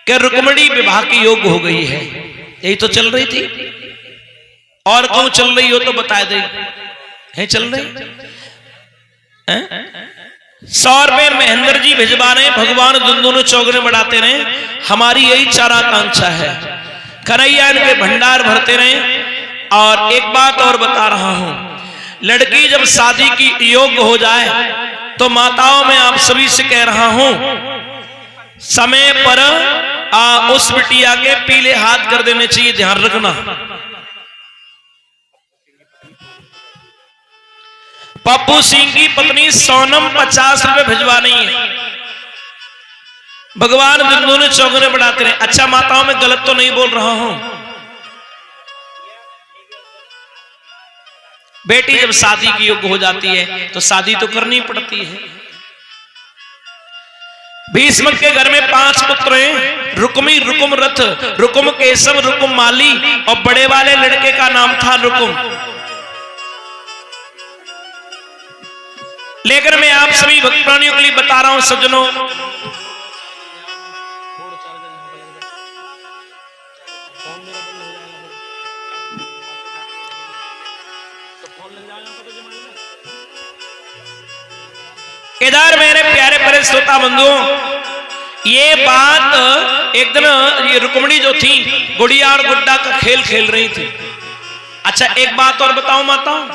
कि रुक्मिणी विवाह की योग्य हो गई है। यही तो चल रही थी। और कौन चल रही हो तो बता दे। है चल रही 100 रुपए महेंद्र जी भिजवा रहे, भगवान दोनों चौगने बढ़ाते रहे। हमारी यही चारा आकांक्षा है, कन्हैया इनके भंडार भरते रहे। और एक बात और बता रहा हूं, लड़की जब शादी की योग्य हो जाए तो माताओं में आप सभी से कह रहा हूं, समय पर उस बिटिया के पीले हाथ कर देने चाहिए, ध्यान रखना। पप्पू सिंह की पत्नी सोनम 50 रुपए भिजवा नहीं है, भगवान दोनों चौगने बढ़ाते रहे। अच्छा, माताओं में गलत तो नहीं बोल रहा हूं। बेटी जब शादी की योग्य हो जाती है तो शादी तो करनी पड़ती है। भीष्म के घर में 5 पुत्र हैं, रुक्मी, रुकुम रथ, रुकुम केशव, रुकुम माली, और बड़े वाले लड़के का नाम था रुकुम। लेकिन मैं आप सभी भक्त प्राणियों के लिए बता रहा हूं सज्जनों, इधर मेरे प्यारे प्यारे श्रोता बंधुओं, ये बात एक दिन ये रुक्मिणी जो थी गुड़िया और गुड्डा का खेल खेल रही थी। अच्छा, एक बात और बताओ माताओं,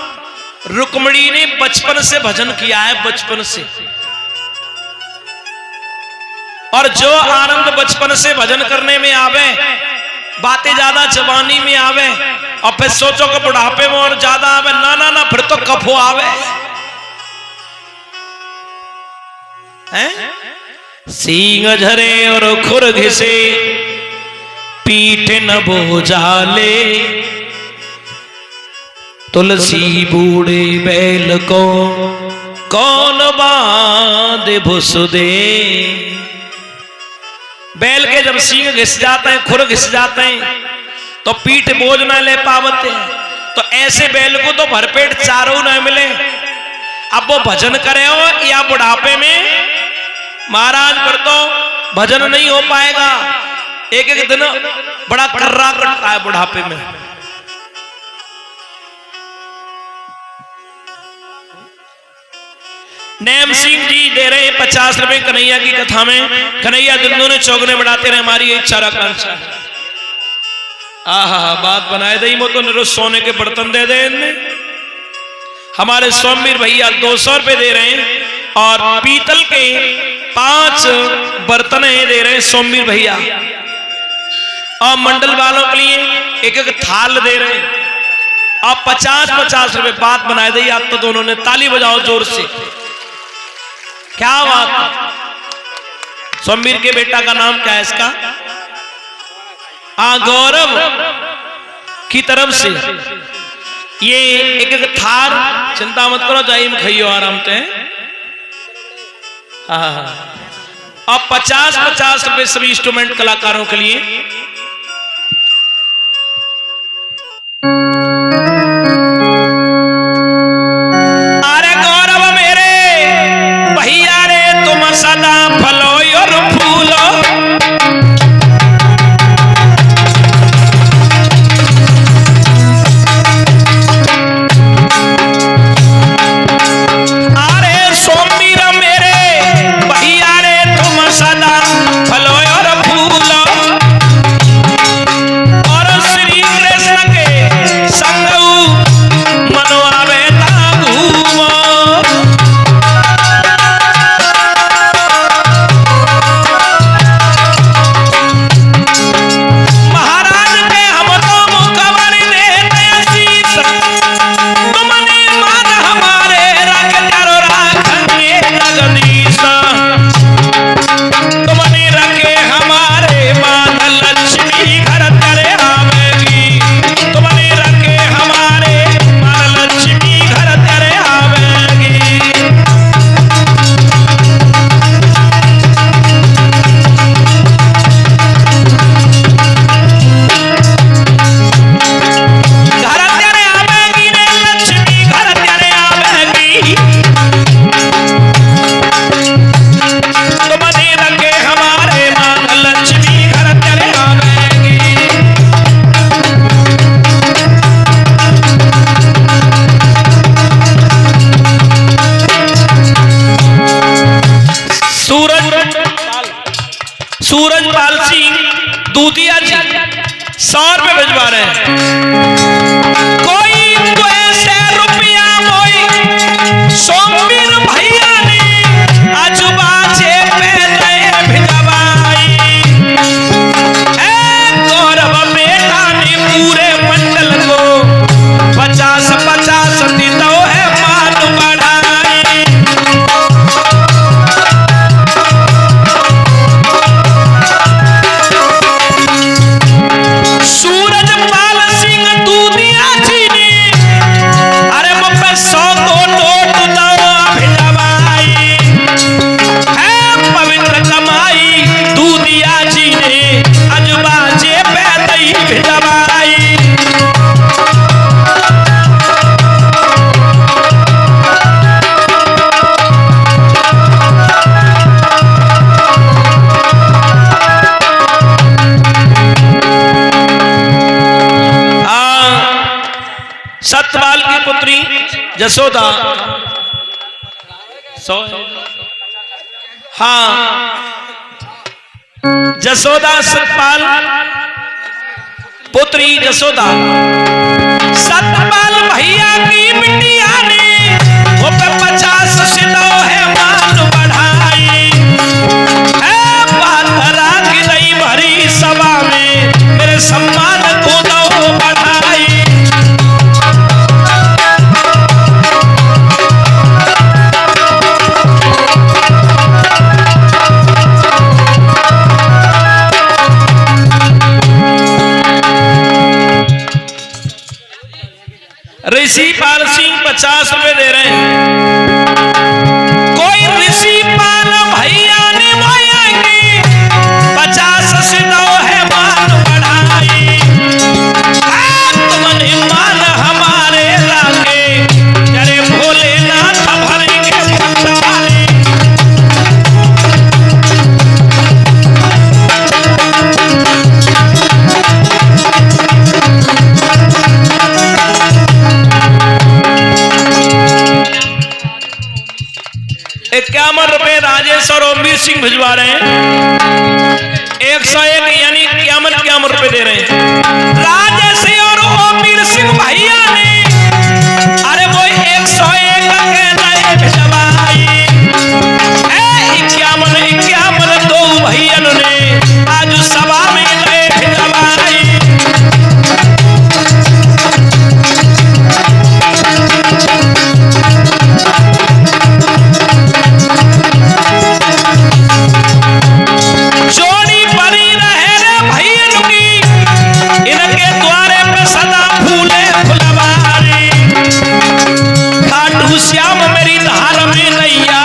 रुक्मिणी ने बचपन से भजन किया है, बचपन से। और जो आनंद बचपन से भजन करने में आवे, बातें ज्यादा जवानी में आवे, और फिर सोचो कि बुढ़ापे में और ज्यादा आवे, ना ना ना, फिर तो कफो आवे हैं। सींग झरे और खुर घिसे, पीठ न बोझाले, तुलसी बूढ़े बैल को कौन बांधे भुसुदे। बैल के जब सींग घिस जाते हैं, खुर घिस जाते हैं, तो पीठ बोझ न ले पावते हैं। तो ऐसे बैल को तो भरपेट चारों न मिले। अब वो भजन करे हो या बुढ़ापे में, महाराज पर तो भजन नहीं हो पाएगा। एक एक दिन बड़ा कर्रा कटता है बुढ़ापे में। नैम सिंह जी दे रहे हैं 50 रुपए कन्हैया की कथा में। कन्हैया दोनों चौगने बढ़ाते रहे, हमारी इच्छा आकांक्षा है। आहा, बात बनाए दई मो तो निरो सोने के बर्तन दे दे इनमें। हमारे सोमवीर भैया 200 रुपए दे रहे हैं, और पीतल के 5 बर्तन दे रहे हैं सोमवीर भैया। और मंडल वालों के लिए एक एक थाल दे रहे हैं, और 50-50 रुपए। बात बनाए दी आप तो दोनों ने, ताली बजाओ जोर से। क्या बात। सोमवीर के बेटा का नाम क्या है इसका? गौरव की तरफ से ये एक एक थार, चिंता मत करो, जाइए खाइयो आराम से। और 50-50 रुपए सभी इंस्ट्रूमेंट कलाकारों के लिए। अरे गौरव मेरे भैया रे, तुम सदा फलो और फूलो, सूरजपाल सिंह दूधिया जी 100 रुपए भिजवा रहे हैं। कोई तो ऐसे रुपया मोई सोमवीर भैया ने आजुबाजे पे दे भिजवाई। गौरव बेटा ने पूरे मंडल को 50-50 दीदो है मान बढ़ाई। सूरजपाल सिंह दूधिया जी ने अरे मुझे 100 को नोट दो भिजवाई। पवित्र कमाई दूधिया जी ने अजबाजे पे दई भिजवाई। सतपाल की पुत्री जसोदा हाँ जसोदा सतपाल पुत्री जसोदा सतपाल भैया की बिटिया ने वो पे 50 सिदो है मान बढ़ाई। बात राख दई भरी सभा में मेरे सम्मान को दो बढ़ाई। ऋषिपाल सिंह 50 रुपए दे रहे हैं। कोई ऋषिपाल भैया ने मांगी 50 सिदो है मान बढ़ाई। तुमने मान हमारे लागे जरे भोलेनाथ भरेंगे भंडारे। ₹51 राजेश और ओमवीर सिंह भिजवा रहे हैं। 101 यानी 51 रुपए दे रहे हैं। राजेश और ओमवीर सिंह भैया ने अरे वो 101 के नए भिजवाई। 51 दो भैया ने आज सभा में नए भिजवाई। जोड़ी बनी रहे रे भैया की इनके द्वारे पे सदा फूले फुलवारी। खाटू श्याम मेरी धार में नैया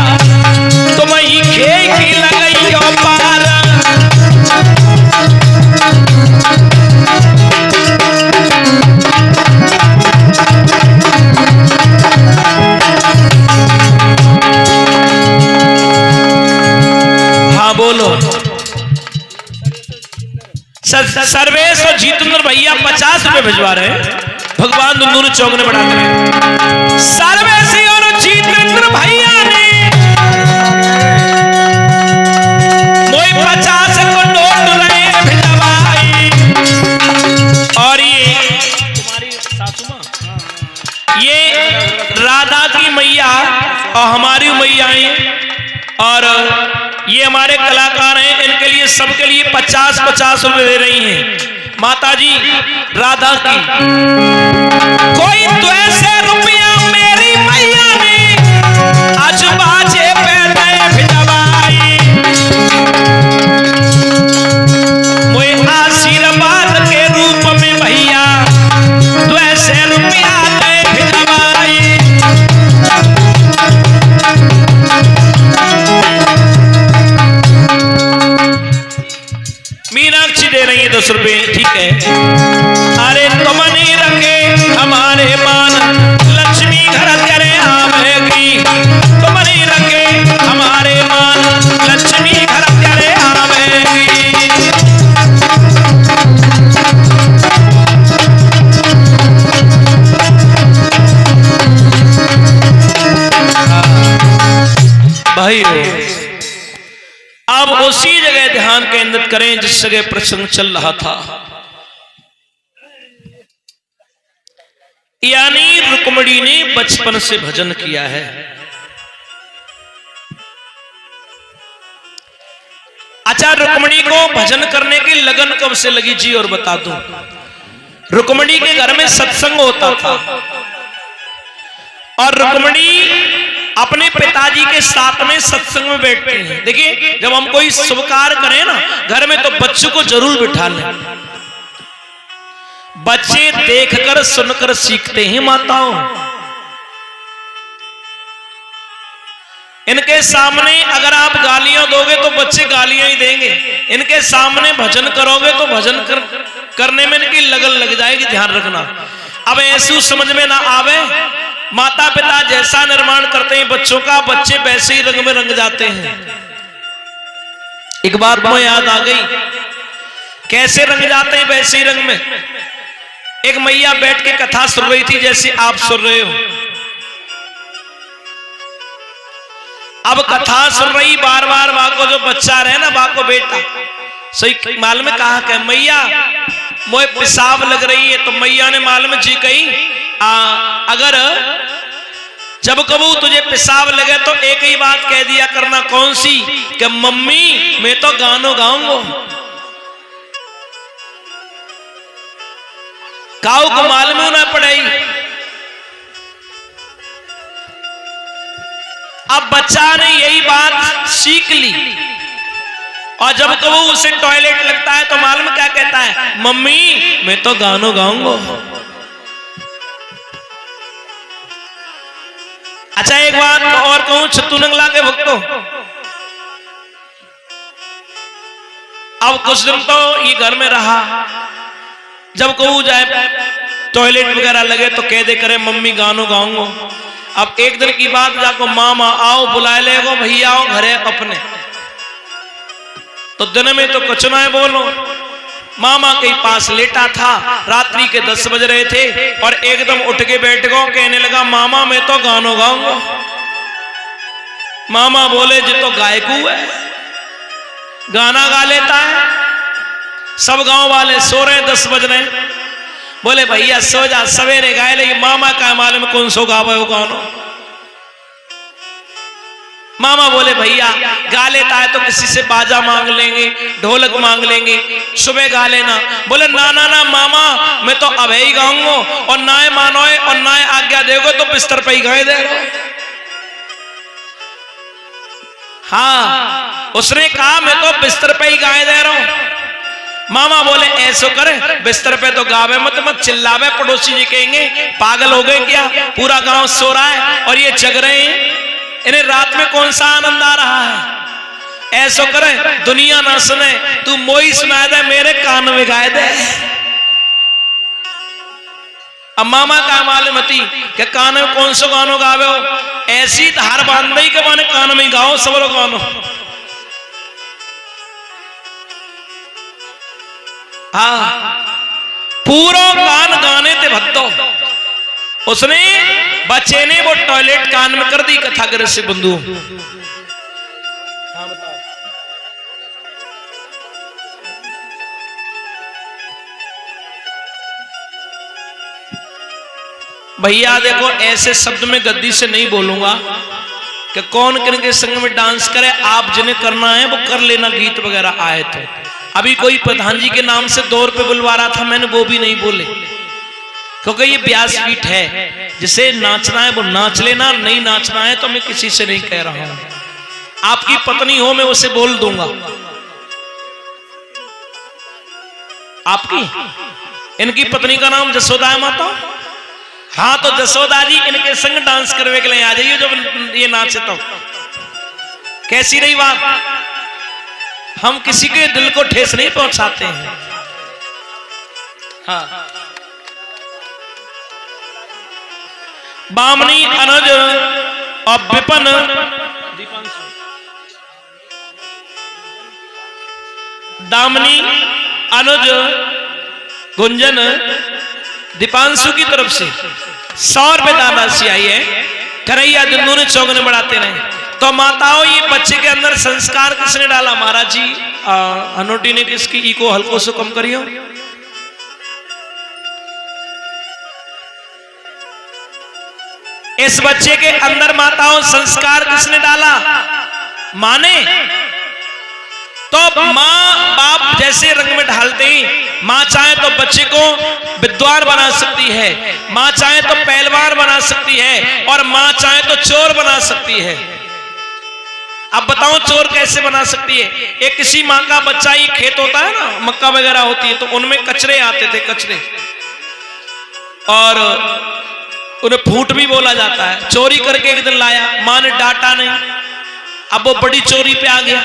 तुम ही खे की लगई पार। हाँ बोलो। सर्वेश और जीतेंद्र भैया 50 रुपए भिजवा रहे हैं। भगवान दोनों चौगने बढ़ाते हैं। सर्वेश और जीतेंद्र भैया ने मोई 50 को नोट रहे भिजवाई। और ये राधा की मैया और हमारी मैयाएं और ये हमारे कलाकार हैं, इनके लिए सबके लिए 50-50 रुपए दे रही हैं माता जी राधा की। कोई तो ऐसे रुपया मेरी मैया ने आज बाजे पे दे भिजवाई। वो आशीर्वाद के रूप में भैया तो ऐसे रुपया दे भिजवाई। मीनाक्षी दे रही है 10 रुपए, ठीक है। अरे तुम नहीं रखे हमारे मान लक्ष्मी घर तेरे आवेगी। तुम नहीं रखे हमारे मान लक्ष्मी घर तेरे आवेगी। भाई अब उसी जगह ध्यान के केंद्रित करें जिस जगह प्रसंग चल रहा था। यानी रुक्मिणी ने बचपन से भजन किया है। अच्छा, रुक्मिणी को भजन करने की लगन कब से लगी जी? और बता दूं, रुक्मिणी के घर में सत्संग होता था और रुक्मिणी अपने पिताजी के साथ में सत्संग में बैठती हैं। देखिए, जब हम कोई शुभ कार्य करें ना घर में, तो बच्चों को जरूर बिठा लें। बच्चे देखकर सुनकर सीखते हैं माताओं। इनके सामने अगर आप गालियां दोगे तो बच्चे गालियां ही देंगे। इनके सामने भजन करोगे तो भजन करने में इनकी लगन लग जाएगी, ध्यान रखना। अब ऐसे समझ में ना आवे, माता पिता जैसा निर्माण करते हैं बच्चों का, बच्चे वैसे ही रंग में रंग जाते हैं। एक बात मुझे याद आ गई, कैसे रंग जाते हैं वैसे ही रंग में। एक मैया बैठ के कथा सुन रही थी जैसे आप सुन रहे हो। अब कथा सुन रही, बार बार वहां को जो बच्चा रहे ना, वहां को बेटा सही माल में कहा कि मैया मोए पेशाब लग रही है। तो मैया ने मालूम जी कही, अगर जब कबू तुझे पेशाब लगे तो एक ही बात कह दिया करना। कौन सी? कि मम्मी मैं तो गानो गाऊंगा। काऊ को मालूम ना पड़ेगी। अब बच्चा ने यही बात सीख ली और जब कबू उसे टॉयलेट लगता है तो मालूम क्या कहता है? मम्मी मैं तो गानो गाऊंगा। अच्छा, एक बात और कहूं छत्तू नंगला के भक्तों, अब कुछ दिन तो ये घर में रहा। जब कहूँ जाए टॉयलेट वगैरह लगे तो कह दे करे मम्मी गानो गाऊंगा। अब एक दिन की बात, जाको मामा आओ बुलाए लेगो, भैया आओ घरे अपने। तो दिन में तो कुछ ना बोलो। मामा के पास लेटा था, रात्रि के 10 बज रहे थे और एकदम उठ के बैठ गो, कहने लगा मामा मैं तो गानो गाऊंगा। मामा बोले जी तो गायकू है, गाना गा लेता है। सब गांव वाले सो रहे, 10 बज रहे। बोले भैया सो जा, सवेरे गाए। लेकिन मामा का मालूम कौन सो गावे हो गानो। मामा बोले भैया गा लेता है तो किसी से बाजा मांग लेंगे, ढोलक मांग लेंगे, सुबह गा लेना। बोले ना ना ना मामा मैं तो अब ही गाऊंगा, और ना मानोए और ना आज्ञा देगो तो बिस्तर पे ही गाए दे। हाँ, उसने कहा मैं तो बिस्तर पे ही गाए दे रहा हूं। मामा बोले ऐसो करे, बिस्तर पे तो गावे मत चिल्लावे, पड़ोसी जी कहेंगे पागल हो गए क्या, पूरा गांव सो रहा है और ये जग रहे हैं, इन्हें रात में कौन सा आनंद आ रहा है। ऐसो करे दुनिया ना सुने, तू मोई सुनाए दे, मेरे कान में गाए दे। अब मामा का मालूम थी कि कान में कौन सो गानो गावे हो, ऐसी धार बांध दई के माने कान में गाओ सब लोग गानो। हाँ, पूरा कान गाने थे भक्तों। उसने बच्चे ने वो टॉयलेट कान में कर दी कथाग्रह से बंधु। भैया देखो ऐसे शब्द में गद्दी से नहीं बोलूंगा कि कौन किन के संग में डांस करे। आप जिन्हें करना है वो कर लेना, गीत वगैरह आए तो। अभी कोई प्रधान जी के नाम से 2 रुपए बुलवा रहा था, मैंने वो भी नहीं बोले, क्योंकि ये व्यासपीठ है। जिसे नाचना है वो नाच लेना, नहीं नाचना है तो मैं किसी से नहीं कह रहा हूं। आपकी पत्नी हो मैं उसे बोल दूंगा। आपकी इनकी पत्नी का नाम जसोदा है माता। हाँ, तो जसोदा जी इनके संग डांस करने के लिए आ जाइए जब ये नाचे तो। कैसी रही बात? हम किसी के दिल को ठेस नहीं पहुंचाते हैं। हाँ, बामनी अनुज और विपन दामनी अनुज गुंजन दीपांशु की तरफ से 100 रुपए दान राशि आई है। कन्हैया दुनू ने चौगने बढ़ाते रहे। तो माताओं, ये बच्चे के अंदर संस्कार किसने डाला? महाराज जी। हनोटी ने किसकी इको हल्को से कम करियो। इस बच्चे के अंदर माताओं संस्कार किसने डाला? मां ने। तो मां बाप जैसे रंग में ढालते ही मां चाहे तो बच्चे को विद्वान बना सकती है, मां चाहे तो पहलवान बना सकती है, और मां चाहे तो चोर बना सकती है। अब बताओ चोर कैसे बना सकती है? एक किसी मां का बच्चा ही खेत होता है ना, मक्का वगैरह होती है, तो उनमें कचरे आते थे, कचरे, और उन्हें फूट भी बोला जाता है। चोरी करके एक दिन लाया, मां ने डांटा नहीं, अब वो बड़ी चोरी पे आ गया।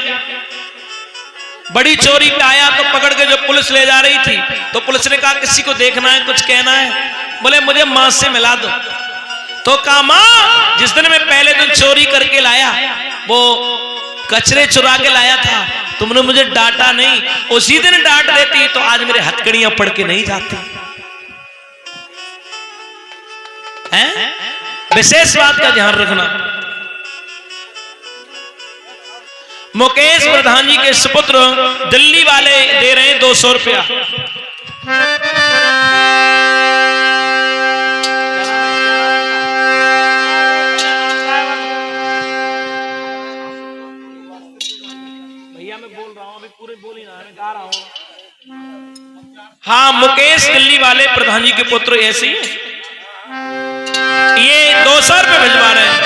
बड़ी चोरी पे आया तो पकड़ के जो पुलिस ले जा रही थी, तो पुलिस ने कहा किसी को देखना है, कुछ कहना है? बोले मुझे मां से मिला दो। तो कहा मां, जिस दिन मैं पहले दिन चोरी करके लाया, वो कचरे चुरा के लाया था, तुमने मुझे डांटा नहीं, उसी दिन डांट देती तो आज मेरे हथकड़ियां पड़ के नहीं जाती हैं। विशेष बात का ध्यान रखना। मुकेश प्रधान जी के सुपुत्र दिल्ली वाले दे रहे हैं 200 रुपया। भैया मैं बोल रहा हूं, अभी पूरे बोल ही ना, मैं गा रहा हूं। हाँ, मुकेश दिल्ली वाले प्रधान जी के पुत्र ऐसे ही ये 200 रुपये भिजवा रहे हैं।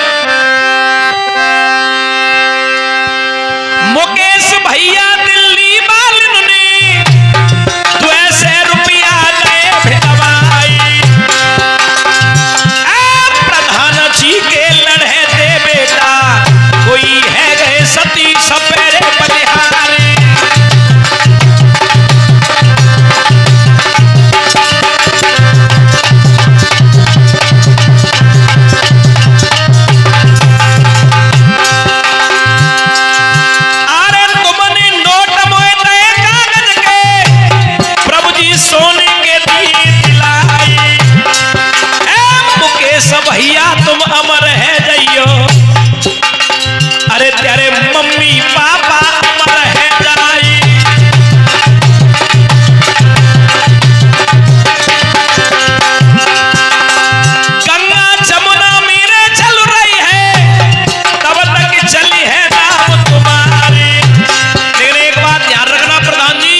मुकेश भैया दिल्ली वाले ने 200 रुपया गए भिजवाई, प्रधान जी के लड़े दे बेटा, कोई है गए सती सपेरे बलिहारी। भैया तुम अमर है जइयो, अरे तेरे मम्मी पापा अमर है जाई। गंगा जमुना मेरे चल रही है, तब तक चली है नाम तुम्हारी। लेकिन एक बात ध्यान रखना प्रधान जी,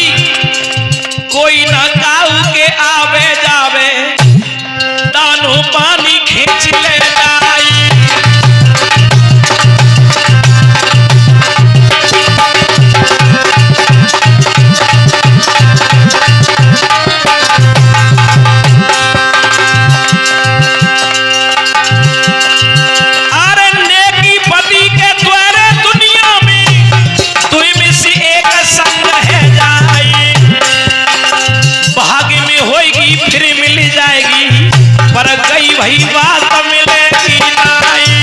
कोई ना काऊ के आवे जावे, दानो पानी खींच ले जाई। अरे नेकी पति के द्वारे दुनिया में दुई में से एक संग है जाई। भाग्य में होएगी फिर मिल जाएगी, पर गई वही बात मिलेगी नहीं।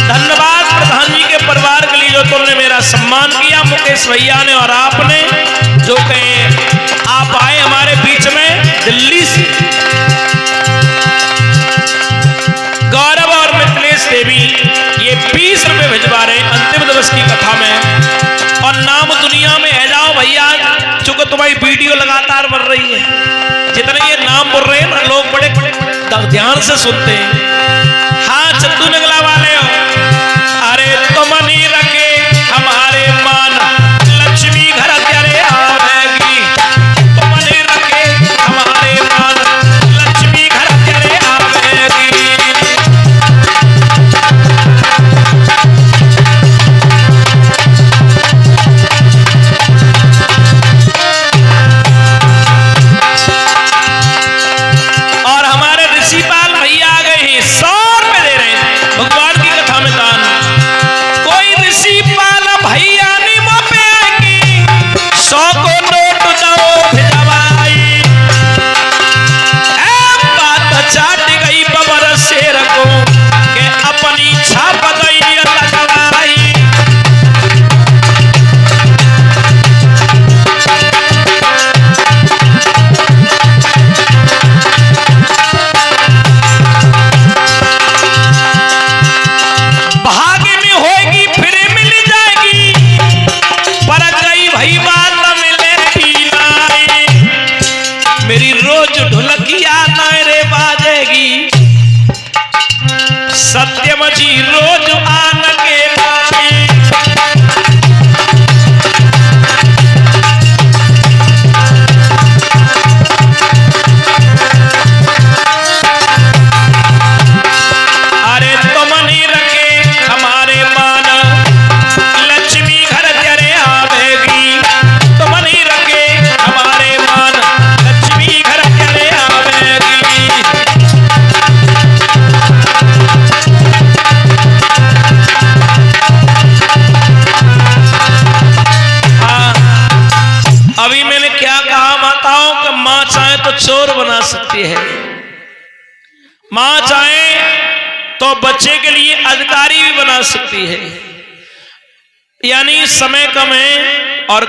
धन्यवाद प्रधान जी के परिवार के लिए जो तुमने मेरा सम्मान किया, मुकेश भैया ने और आपने, जो कहे आप आए हमारे बीच में दिल्ली से। गौरव और मिथिलेश देवी ये 20 रुपए भिजवा रहे हैं अंतिम दिवस की कथा में। और नाम दुनिया में है जाओ भैया, चूंकि तुम्हारी वीडियो लगातार बढ़ रही है, जितने ये नाम बोल रहे हैं ना लोग बड़े ध्यान से सुनते हैं। हाँ चंदू नगला वाले हो, अरे तुम नहीं रखे हमारे मान, लक्ष्मी घर तेरे आवेगी। तुम नहीं रखे हमारे मान, लक्ष्मी घर तेरे आवेगी। और हमारे ऋषिपाल भैया आ गए हैं 100 चोर बना सकती है। मां चाहे तो बच्चे के लिए अधिकारी भी बना सकती है। यानी समय कम है और